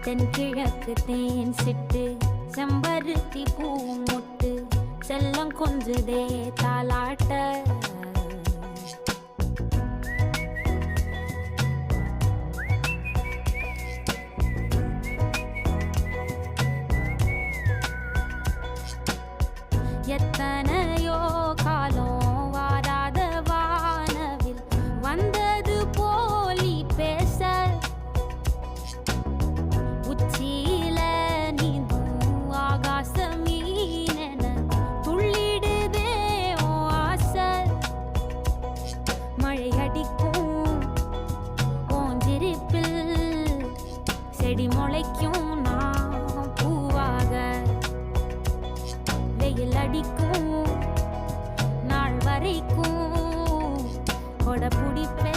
தென்கிழக்கு தேன் சிட்டு செம்பருத்தி பூ முட்டு செல்லம் கொஞ்சுதே தாலாட்ட எத்தனையோ காலம் வாராத வானவில் வந்தது போலி பேச உச்சியில நீந்தும் ஆகாச மீனென துள்ளிடுதே ஓ ஆசை மழை அடிக்கும் ஓஞ்சிருப்பில் செடி முளைக்கும் நான் பூவாக வெயில் அடிக்கும் நாள் வரைக்கும் கொடை பிடிப்பே